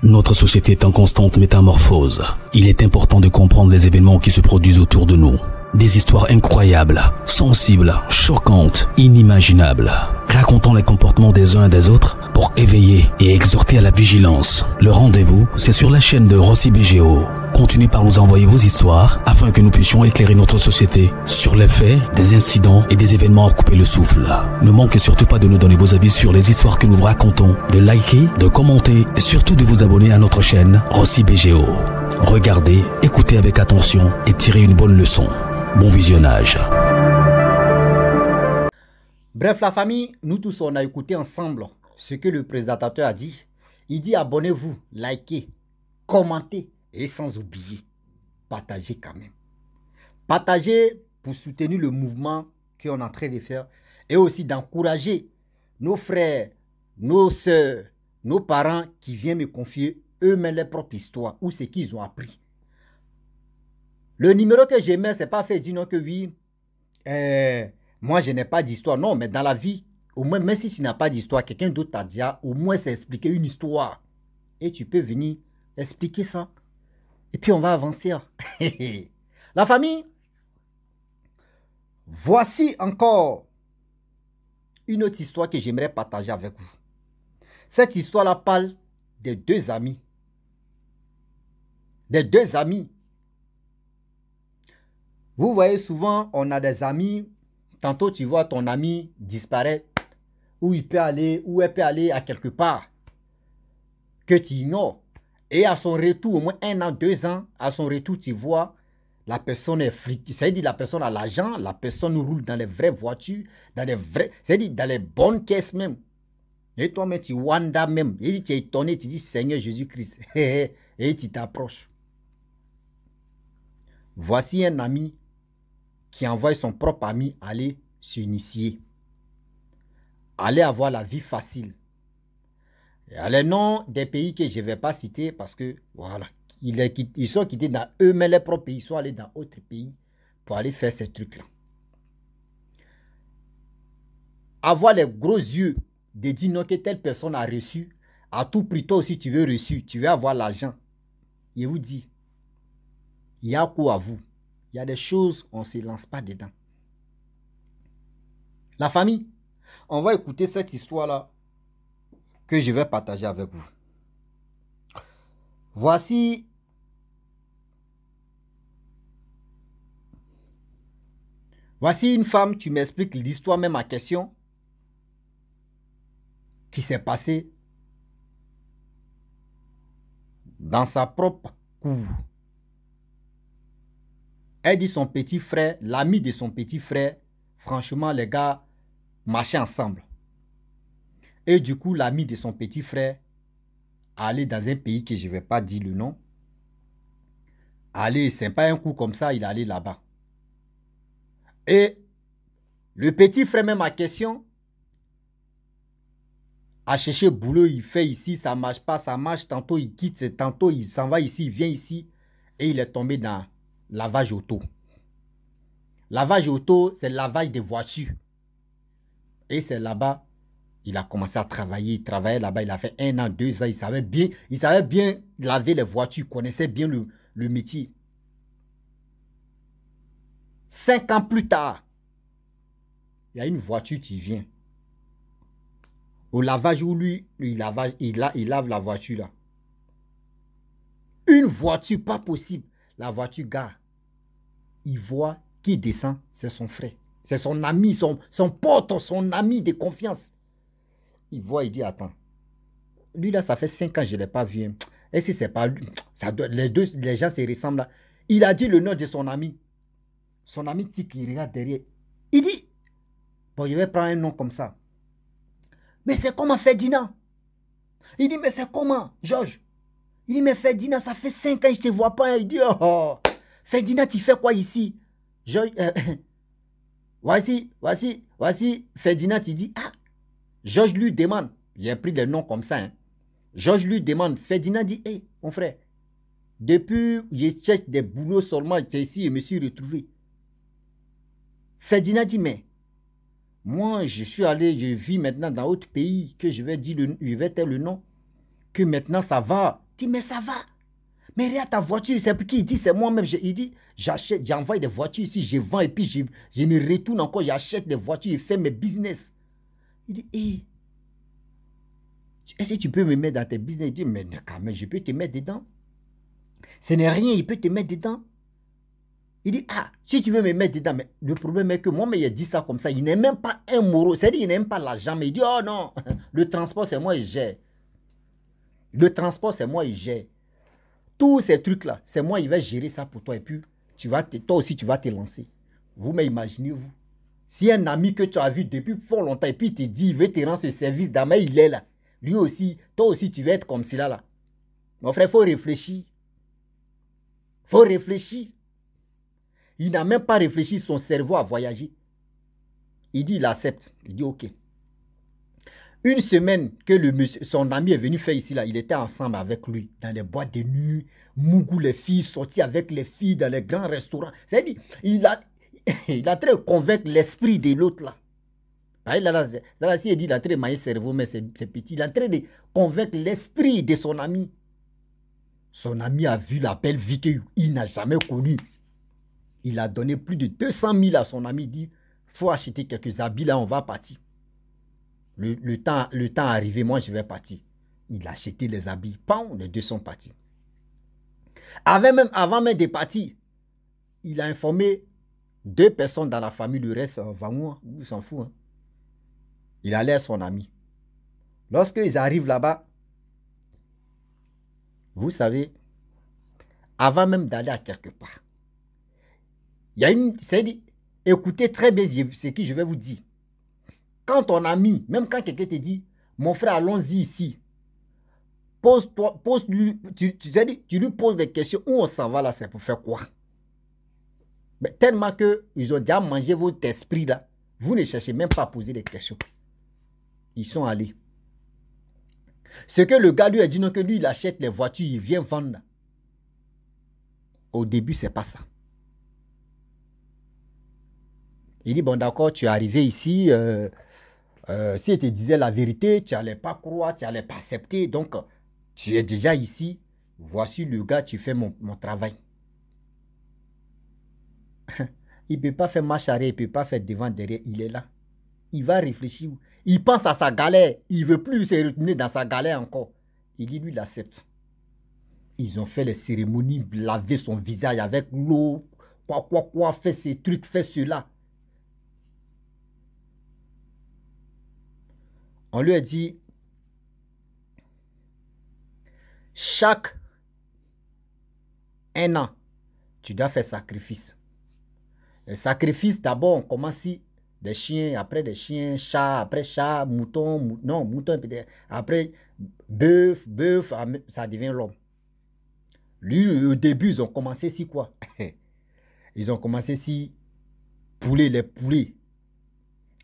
Notre société est en constante métamorphose. Il est important de comprendre les événements qui se produisent autour de nous. Des histoires incroyables, sensibles, choquantes, inimaginables, racontant les comportements des uns et des autres pour éveiller et exhorter à la vigilance. Le rendez-vous, c'est sur la chaîne de Rossi BGO. Continuez par nous envoyer vos histoires afin que nous puissions éclairer notre société sur les faits, des incidents et des événements à couper le souffle. Ne manquez surtout pas de nous donner vos avis sur les histoires que nous vous racontons, de liker, de commenter et surtout de vous abonner à notre chaîne Rossi BGO. Regardez, écoutez avec attention et tirez une bonne leçon. Bon visionnage. Bref, la famille, nous tous, on a écouté ensemble ce que le présentateur a dit. Il dit abonnez-vous, likez, commentez et sans oublier, partagez quand même. Partagez pour soutenir le mouvement qu'on est en train de faire et aussi d'encourager nos frères, nos soeurs, nos parents qui viennent me confier eux-mêmes leur propre histoire ou ce qu'ils ont appris. Le numéro que j'ai mis, ce n'est pas fait dire non que oui, moi je n'ai pas d'histoire. Non, mais dans la vie, au moins, même si tu n'as pas d'histoire, quelqu'un d'autre t'a déjà au moins expliqué une histoire. Et tu peux venir expliquer ça. Et puis on va avancer. La famille, voici encore une autre histoire que j'aimerais partager avec vous. Cette histoire-là parle de deux amis. Des deux amis. Vous voyez souvent, on a des amis, tantôt tu vois ton ami disparaître, ou il peut aller, ou elle peut aller à quelque part, que tu ignores. Et à son retour, au moins 1 an, 2 ans, à son retour, tu vois, la personne est fric. C'est-à-dire la personne a l'argent, la personne roule dans les vraies voitures, dans les vraies, c'est-à-dire dans les bonnes caisses même. Et toi-même, tu wanda même. Et tu es étonné, tu dis Seigneur Jésus-Christ. Et tu t'approches. Voici un ami qui envoie son propre ami aller s'initier, aller avoir la vie facile. Il y a les noms des pays que je ne vais pas citer parce que, voilà, ils sont quittés dans eux-mêmes les propres pays, ils sont allés dans d'autres pays pour aller faire ces trucs-là. Avoir les gros yeux de dire non que telle personne a reçu, à tout prix, toi aussi tu veux reçu, tu veux avoir l'argent. Il vous dit, il y a quoi à vous? Il y a des choses, on ne se lance pas dedans. La famille, on va écouter cette histoire-là que je vais partager avec vous. Voici une femme, tu m'expliques l'histoire même à question qui s'est passée dans sa propre cour. Elle dit son petit frère, l'ami de son petit frère, franchement les gars marchaient ensemble. Et du coup l'ami de son petit frère allait dans un pays que je ne vais pas dire le nom. Allez, c'est pas un coup comme ça, il allait là-bas. Et le petit frère même à question a cherché boulot, il fait ici, ça ne marche pas, ça marche, tantôt il quitte, tantôt il s'en va ici, il vient ici et il est tombé dans lavage auto. Lavage auto, c'est le lavage des voitures. Et c'est là-bas, il a commencé à travailler. Il travaillait là-bas, il a fait 1 an, 2 ans. Il savait bien laver les voitures, il connaissait bien le métier. 5 ans plus tard, il y a une voiture qui vient. Au lavage où lui, il lave la voiture là. Une voiture, pas possible. La voiture gare. Il voit qui descend, c'est son frère. C'est son ami, son pote, son ami de confiance. Il voit, il dit, attends. Lui là, ça fait 5 ans, je ne l'ai pas vu. Et si ce n'est pas lui, les gens se ressemblent là. Il a dit le nom de son ami. Son ami tic, il regarde derrière. Il dit, bon, je vais prendre un nom comme ça. Mais c'est comment Ferdinand? Il dit, mais c'est comment, Georges? Il dit, mais Ferdinand, ça fait 5 ans, je ne te vois pas. Il dit, oh, Ferdinand, tu fais quoi ici? Georges, voici, Ferdinand, il dit, ah, Georges lui demande, j'ai pris le nom comme ça, hein. Georges lui demande, Ferdinand dit, hé, mon frère, depuis je cherche des boulots seulement, c'est ici, je me suis retrouvé. Ferdinand dit, mais moi, je suis allé, je vis maintenant dans d'autres pays, que je vais dire, je vais dire le nom, que maintenant ça va, Il dit, mais ça va. Mais regarde ta voiture, c'est pour qui? Il dit, c'est moi-même. Il dit, j'achète, j'envoie des voitures ici, je vends et puis je me retourne encore, j'achète des voitures et fais mes business. Il dit, hé, est-ce que tu peux me mettre dans tes business? Il dit, mais quand même, je peux te mettre dedans. Ce n'est rien, il peut te mettre dedans. Il dit, ah, si tu veux me mettre dedans, mais le problème est que moi, mais il a dit ça comme ça, il n'est même pas un moro, c'est-à-dire qu'il n'aime pas l'argent, mais il dit, oh non, le transport, c'est moi, il gère. Le transport, c'est moi, il gère. Tous ces trucs-là, c'est moi, il va gérer ça pour toi, et puis, toi aussi, tu vas te lancer. Vous-même, imaginez-vous. Si un ami que tu as vu depuis fort longtemps, et puis il te dit, il veut te rendre ce service, mais il est là. Lui aussi, toi aussi, tu vas être comme cela, là. Mon frère, il faut réfléchir. Il faut réfléchir. Il n'a même pas réfléchi, son cerveau a voyagé. Il dit, il accepte. Il dit, ok. Une semaine que son ami est venu faire ici, là, il était ensemble avec lui, dans les boîtes de nuit, Mougou, les filles, sorti avec les filles dans les grands restaurants. C'est-à-dire, il a très convaincre l'esprit de l'autre, là. Là, si il dit, il a très maillé cerveau, mais c'est petit. Il a très de convaincre l'esprit de son ami. Son ami a vu la belle vie qu'il n'a jamais connue. Il a donné plus de 200 000 à son ami. Il dit, il faut acheter quelques habits, là, on va partir. Le temps est arrivé, moi, je vais partir. Il a acheté les habits. Pam, les deux sont partis. Avant même de partir, il a informé 2 personnes dans la famille. Le reste, va où, il s'en fout. Hein. Il allait à son ami. Lorsqu'ils arrivent là-bas, vous savez, avant même d'aller à quelque part, il y a c'est-à-dire, écoutez très bien ce que je vais vous dire. Quand ton ami, même quand quelqu'un te dit, mon frère, allons-y ici, tu lui poses des questions, où on s'en va là, c'est pour faire quoi? Mais tellement qu'ils ont déjà mangé votre esprit là, vous ne cherchez même pas à poser des questions. Ils sont allés. Ce que le gars lui a dit, non, que lui, il achète les voitures, il vient vendre. Au début, c'est pas ça. Il dit, bon d'accord, tu es arrivé ici, si il te disait la vérité, tu n'allais pas croire, tu n'allais pas accepter, donc tu es déjà ici, voici le gars, tu fais mon travail. Il ne peut pas faire marche arrière, il ne peut pas faire devant, derrière, il est là. Il va réfléchir, il pense à sa galère, il ne veut plus se retenir dans sa galère encore. Il dit, lui, il accepte. Ils ont fait les cérémonies, laver son visage avec l'eau, quoi, fait ces trucs, fait cela. On lui a dit, chaque 1 an, tu dois faire sacrifice. Le sacrifice, d'abord, on commence des chiens, après des chiens, chats, après chat, mouton, mouton, après bœuf, ça devient l'homme. Lui, au début, ils ont commencé si quoi? Ils ont commencé si poulet, les poulets.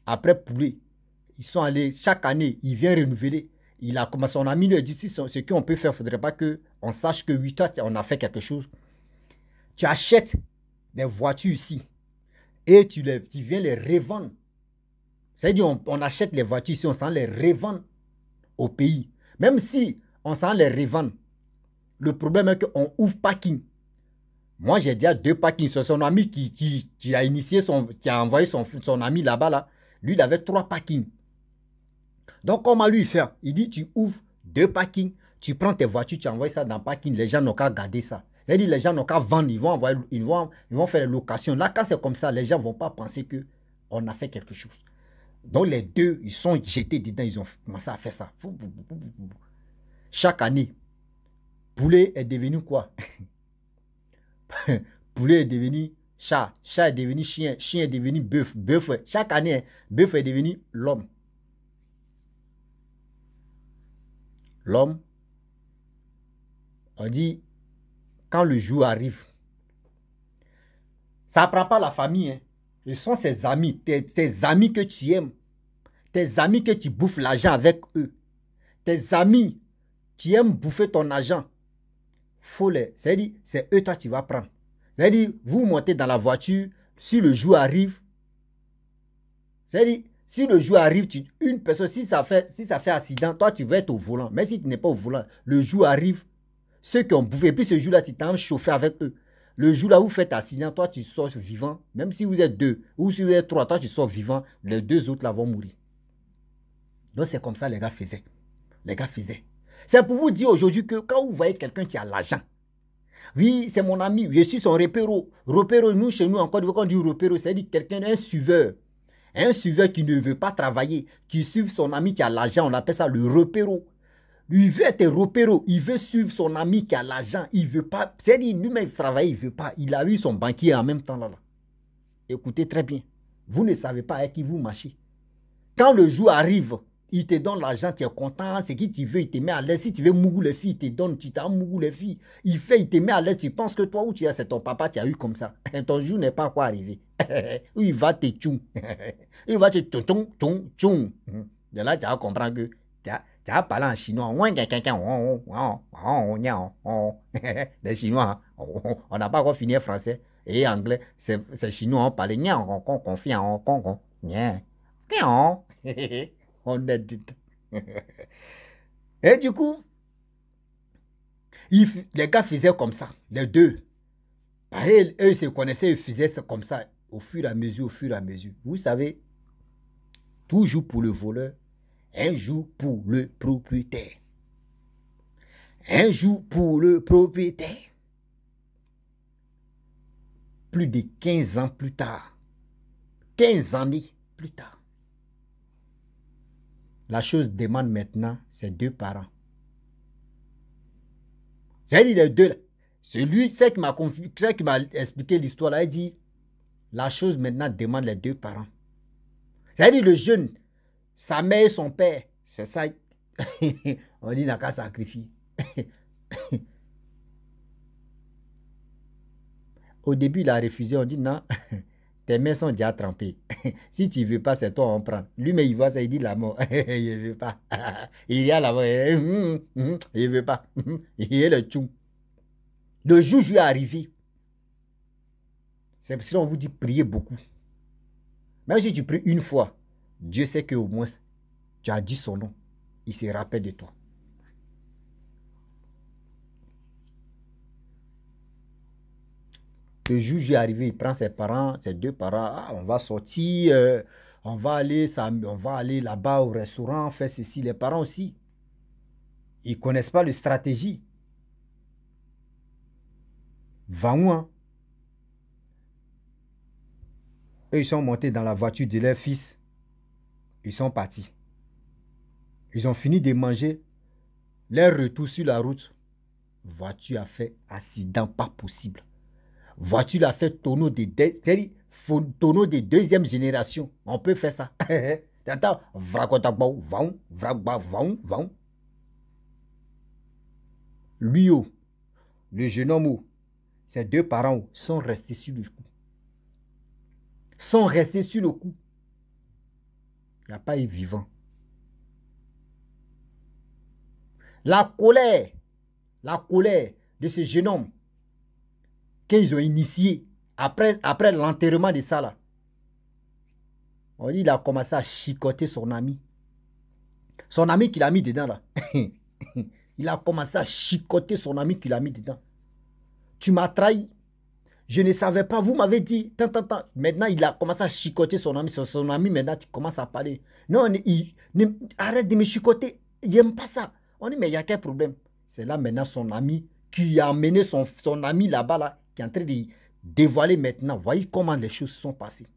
Après poulet. Ils sont allés, chaque année, il vient renouveler. Il a commencé, son ami lui a dit, ce qu'on peut faire, il ne faudrait pas qu'on sache que 8 heures, on a fait quelque chose. Tu achètes des voitures ici et tu viens les revendre. C'est-à-dire, on achète les voitures ici, on s'en les revend au pays. Même si on s'en les revend, le problème est qu'on ouvre parking. Moi, j'ai déjà 2 parkings. C'est son ami qui a initié, qui a envoyé son ami là-bas. Là. Lui, il avait 3 parkings. Donc, comment lui faire? Il dit, tu ouvres 2 parkings, tu prends tes voitures, tu envoies ça dans le parking, les gens n'ont qu'à garder ça. C'est-à-dire, les gens n'ont qu'à vendre, ils vont faire les locations. Là, quand c'est comme ça, les gens ne vont pas penser qu'on a fait quelque chose. Donc, les 2, ils sont jetés dedans, ils ont commencé à faire ça. Chaque année, poulet est devenu quoi? Poulet est devenu chat, chat est devenu chien, chien est devenu bœuf, bœuf, chaque année, bœuf est devenu l'homme. L'homme, on dit, quand le jour arrive, ça ne prend pas la famille. Hein. Ce sont ses amis, tes amis que tu aimes, tes amis que tu bouffes l'argent avec eux, tes amis, tu aimes bouffer ton argent. C'est-à-dire, c'est eux, toi, tu vas prendre. C'est-à-dire, vous montez dans la voiture, si le jour arrive, c'est-à-dire, si le jour arrive, une personne, si ça fait accident, toi, tu vas être au volant. Mais si tu n'es pas au volant, le jour arrive, Ceux qui ont bouffé. Et puis ce jour-là, tu t'en chauffé avec eux. Le jour-là où vous faites accident, toi, tu sors vivant. Même si vous êtes 2 ou si vous êtes 3, toi, tu sors vivant. Les 2 autres là vont mourir. Donc, c'est comme ça les gars faisaient. Les gars faisaient. C'est pour vous dire aujourd'hui que quand vous voyez quelqu'un qui a l'argent, oui, c'est mon ami, je suis son repéro. Repéro, nous, chez nous, encore, quand on dit repéro, c'est-à-dire quelqu'un, un suiveur. Un suiveur qui ne veut pas travailler, qui suit son ami qui a l'argent, on appelle ça le repéro. Il veut être repéro, il veut suivre son ami qui a l'argent, il ne veut pas. C'est-à-dire, lui-même, travailler, il ne veut pas. Il a eu son banquier en même temps là. Écoutez très bien. Vous ne savez pas avec qui vous marchez. Quand le jour arrive, il te donne l'argent, tu es content, c'est qui tu veux, il te met à l'aise. Si tu veux mougou les filles, il te donne, tu t'as mougou les filles. Il te met à l'aise, tu penses que toi où tu es, c'est ton papa, tu as eu comme ça. Ton jour n'est pas encore arrivé. Il va te tchoum. Il va te tchoum, tchoum, tchoum. De là, tu vas comprendre que tu as parlé en chinois. Les Chinois, on n'a pas encore fini en français. Et anglais, c'est chinois, on parle. On est dedans. Et du coup, les gars faisaient comme ça, les 2. Pareil, eux se connaissaient, ils faisaient comme ça, au fur et à mesure, au fur et à mesure. Vous savez, toujours pour le voleur, un jour pour le propriétaire. Un jour pour le propriétaire. Plus de 15 ans plus tard, 15 années plus tard, la chose demande maintenant ses 2 parents. C'est-à-dire les 2 là. Celui, c'est qui m'a expliqué l'histoire là, il dit, la chose maintenant demande les 2 parents. C'est-à-dire le jeune, sa mère et son père, c'est ça. On dit, n'a qu'à sacrifier. Au début, il a refusé, on dit, non, tes mains sont déjà trempées. Si tu ne veux pas, c'est toi, on prend. Lui, mais il voit ça, il dit la mort. Il ne veut pas. Il y a la mort. Il ne veut pas. Il est le tchou. Le jour est arrivé. C'est pour ça qu'on vous dit prier beaucoup. Même si tu pries une fois, Dieu sait qu'au moins, tu as dit son nom. Il se rappelle de toi. Le juge est arrivé, il prend ses parents, ses 2 parents. Ah, on va sortir, on va aller là-bas au restaurant, faire ceci. Les parents aussi, ils ne connaissent pas la stratégie. Va où, hein? Eux, ils sont montés dans la voiture de leur fils. Ils sont partis. Ils ont fini de manger. Leur retour sur la route, voiture a fait accident pas possible. Voiture a fait tonneau de 2e génération. On peut faire ça. Lui, le jeune homme, ses 2 parents sont restés sur le coup. Sont restés sur le coup. Il n'y a pas eu vivant. La colère de ce jeune homme qu'ils ont initié après l'enterrement de ça là. On dit il a commencé à chicoter son ami. Son ami qu'il a mis dedans là. Il a commencé à chicoter son ami qu'il a mis dedans. Tu m'as trahi. Je ne savais pas. Vous m'avez dit. Maintenant, il a commencé à chicoter son ami. Son ami, maintenant, tu commences à parler. Non, arrête de me chicoter. Il n'aime pas ça. On dit, mais il y a quel problème? C'est là maintenant son ami qui a amené son ami là-bas, là, qui est en train de dévoiler maintenant. Voyez comment les choses sont passées.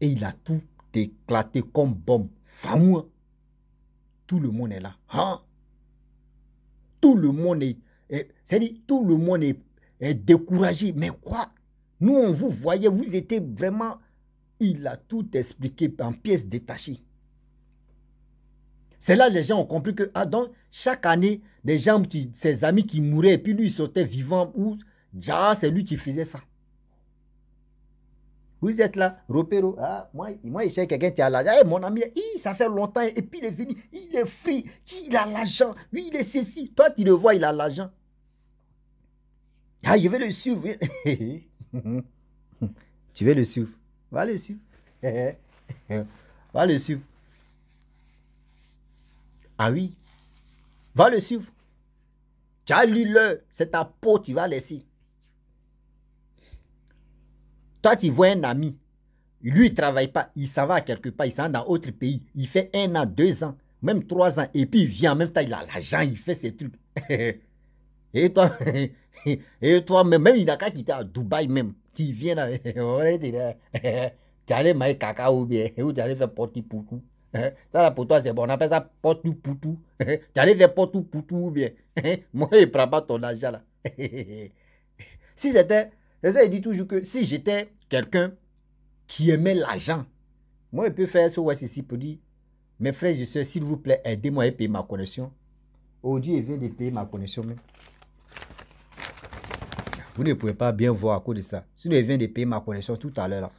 Et il a tout éclaté comme bombe. Famou. Tout le monde est là. Hein? Tout le monde c'est-à-dire, tout le monde est découragé. Mais quoi? Nous, on vous voyait, vous étiez vraiment... Il a tout expliqué en pièces détachées. C'est là que les gens ont compris que donc, chaque année, des gens, ses amis qui mouraient, et puis lui, il sortait vivant. Ou déjà, c'est lui qui faisait ça. Vous êtes là, Ropero. Ah, moi, il cherche quelqu'un qui a l'argent. Hey, mon ami, ça fait longtemps. Et puis, il est venu. Il est free. Il a l'argent. Lui, il est ceci. Toi, tu le vois, il a l'argent. Ah, je vais le suivre. Tu veux le suivre? Va le suivre. Va le suivre. Ah oui. Va le suivre. Tu as lu l'heure, c'est ta peau, tu vas laisser. Toi, tu vois un ami, lui, il ne travaille pas, il s'en va quelque part, il s'en va dans un autre pays, il fait 1 an, 2 ans, même 3 ans, et puis il vient en même temps, il a l'argent, il fait ses trucs. Et toi, même il n'a qu'à quitter à Dubaï même. Tu viens là, tu allais manger caca ou bien, ou tu allais faire porte poutou. Ça là pour toi c'est bon, on appelle ça porte poutou. Tu allais faire porte poutou ou bien. Moi, il ne prend pas ton argent là. Si c'était, je dis toujours que si j'étais quelqu'un qui aimait l'argent, moi, je peux faire ce ici pour dire, mes frères et soeurs, s'il vous plaît, aidez-moi à payer ma connexion. Aujourd'hui, il vient de payer ma connexion même. Vous ne pouvez pas bien voir à cause de ça. Sinon, il vient de payer ma connexion tout à l'heure.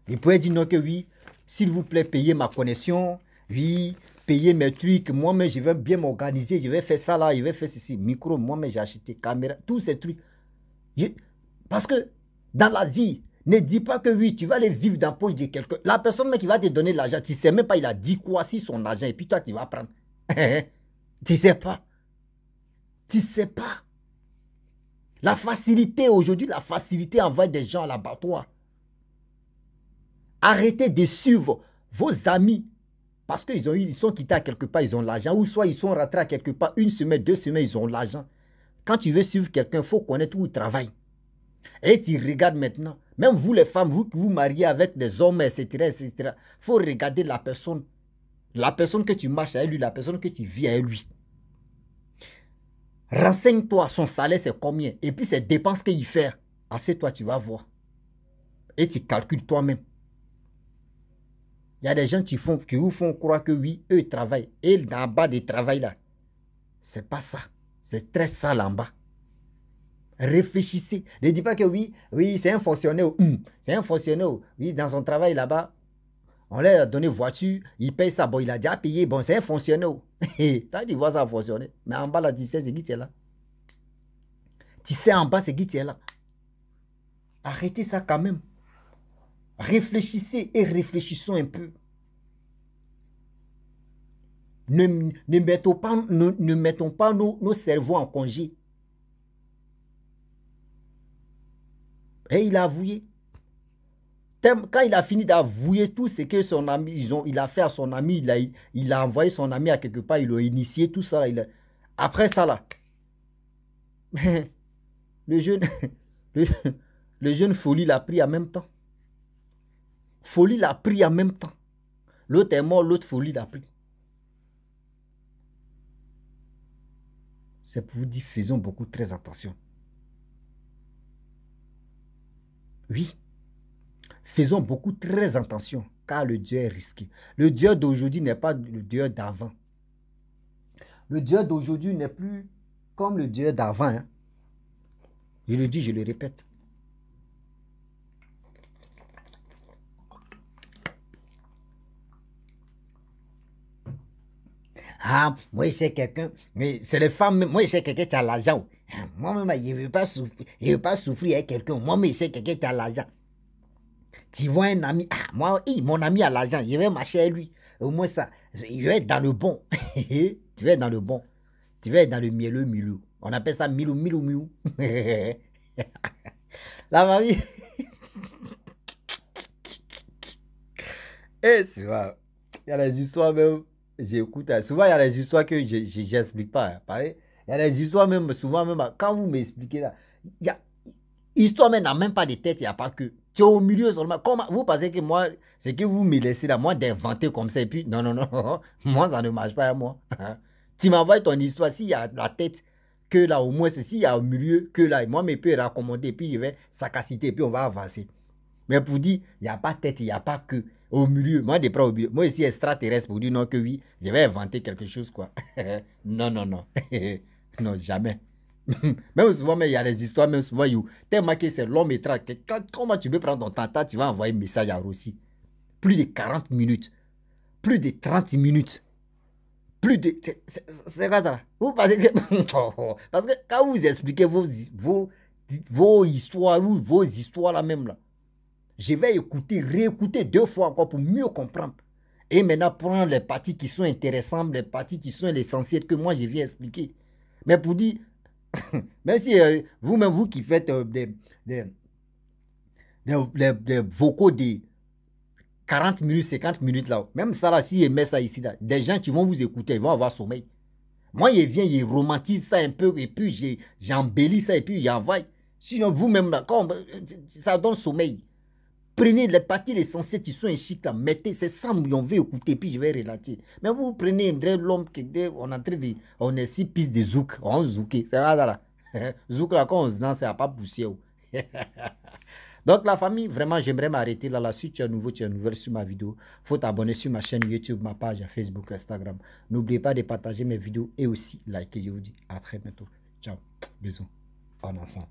Il pourrait dire non que oui, s'il vous plaît, payez ma connexion. Oui, payez mes trucs. Moi-même, je vais bien m'organiser. Je vais faire ça là, je vais faire ceci. Micro, moi-même, j'ai acheté caméra. Tous ces trucs. Parce que dans la vie, ne dis pas que oui, tu vas aller vivre dans la poche de quelqu'un. La personne même qui va te donner l'argent, tu ne sais même pas, il a dit quoi si son argent. Et puis toi, tu vas prendre. Tu ne sais pas. Tu ne sais pas. La facilité aujourd'hui, la facilité envoie des gens à l'abattoir. Arrêtez de suivre vos amis parce qu'ils sont quittés à quelque part, ils ont l'argent. Ou soit ils sont rentrés à quelque part, 1 semaine, 2 semaines, ils ont l'argent. Quand tu veux suivre quelqu'un, il faut connaître où il travaille. Et tu regardes maintenant, même vous les femmes, vous qui vous mariez avec des hommes, etc., etc., il faut regarder la personne que tu marches avec lui, la personne que tu vis avec lui. Renseigne-toi, son salaire c'est combien, et puis ses dépenses qu'il fait. Assieds-toi, tu vas voir. Et tu calcules toi-même. Il y a des gens qui vous font croire que oui, eux ils travaillent. Et dans bas des travail là, c'est pas ça. C'est très sale en bas. Réfléchissez. Ne dites pas que oui, c'est un fonctionnaire. C'est un fonctionnaire. Oui, dans son travail là-bas, on lui a donné voiture, il paye ça. Bon, il a déjà payé. Bon, c'est un fonctionnaire. Toi, tu vois ça fonctionner. Mais en bas là, tu sais, c'est qui tu es là. Tu sais en bas, c'est qui tu es là. Arrêtez ça quand même. Réfléchissez et réfléchissons un peu. Ne mettons pas nos cerveaux en congé. Et il a avoué. Quand il a fini d'avouer tout ce que son ami, il a fait à son ami, il a envoyé son ami à quelque part, il a initié tout ça. Après ça là, le jeune Folie l'a pris en même temps. Folie l'a pris en même temps. L'autre est mort, l'autre Folie l'a pris. C'est pour vous dire, faisons beaucoup très attention. Oui. Faisons beaucoup très attention, car le Dieu est risqué. Le Dieu d'aujourd'hui n'est pas le Dieu d'avant. Le Dieu d'aujourd'hui n'est plus comme le Dieu d'avant. Hein. Je le dis, je le répète. Ah, moi, je sais quelqu'un, mais c'est les femmes, moi, je sais quelqu'un qui a l'argent. Moi-même, je ne veux pas souffrir avec quelqu'un. Moi-même, je sais quelqu'un qui a l'argent. Tu vois un ami, mon ami a l'argent, je vais marcher avec lui. Au moins ça, je vais être dans le bon. Tu vas être dans le bon. Tu vas être dans le mielleux. On appelle ça milou. La mamie. Et souvent, il y a des histoires même, j'écoute. Souvent, il y a des histoires que je n'explique pas. Pareil. Il y a des histoires même, souvent même, quand vous m'expliquez là, il y a histoire même n'a même pas de tête, il n'y a pas que. Tu es au milieu seulement. Comment vous pensez que moi, c'est que vous me laissez là, moi, d'inventer comme ça, et puis, non, moi, ça ne marche pas à moi. Tu m'envoies ton histoire, s'il y a la tête, que là, au moins, s'il y a au milieu, que là, moi, je peux raccommoder, et puis je vais s'acaciter, et puis on va avancer. Mais pour dire, il n'y a pas de tête, il n'y a pas que. Au milieu, moi, je prends au milieu. Moi, ici, extraterrestre, pour dire non, que oui, je vais inventer quelque chose, quoi. Non. Non, jamais. Même souvent, il y a des histoires, même souvent, tellement que c'est long métrage. Comment tu peux prendre ton temps, tu vas envoyer un message à Rossi. Plus de 40 minutes. Plus de 30 minutes. Plus de... C'est quoi ça là? Vous pensez que... Parce que quand vous expliquez vos histoires, vos histoires là même là, je vais écouter, réécouter 2 fois encore pour mieux comprendre. Et maintenant, prendre les parties qui sont intéressantes, les parties qui sont l'essentiel que moi je viens expliquer. Mais pour dire... Même si vous-même, vous qui faites des vocaux de 40 minutes, 50 minutes là, même ça là, s'il met ça ici, là, des gens qui vont vous écouter, ils vont avoir sommeil. Moi, il vient, il romantise ça un peu, et puis j'embellis ça, et puis il envoie. Sinon, vous-même, là, ça donne sommeil. Prenez les parties essentielles qui sont chic là, mettez, c'est ça, on veut écouter, puis je vais relater. Mais vous prenez l'homme, on est en train de, on est 6 pistes de zouk, on zouk, c'est là. Zouk là, quand on se danse, ça n'a pas poussé. Donc la famille, vraiment, j'aimerais m'arrêter là. Si tu es nouveau, tu es nouvelle sur ma vidéo, il faut t'abonner sur ma chaîne YouTube, ma page Facebook, Instagram. N'oubliez pas de partager mes vidéos et aussi liker. Je vous dis à très bientôt. Ciao, bisous, en ensemble.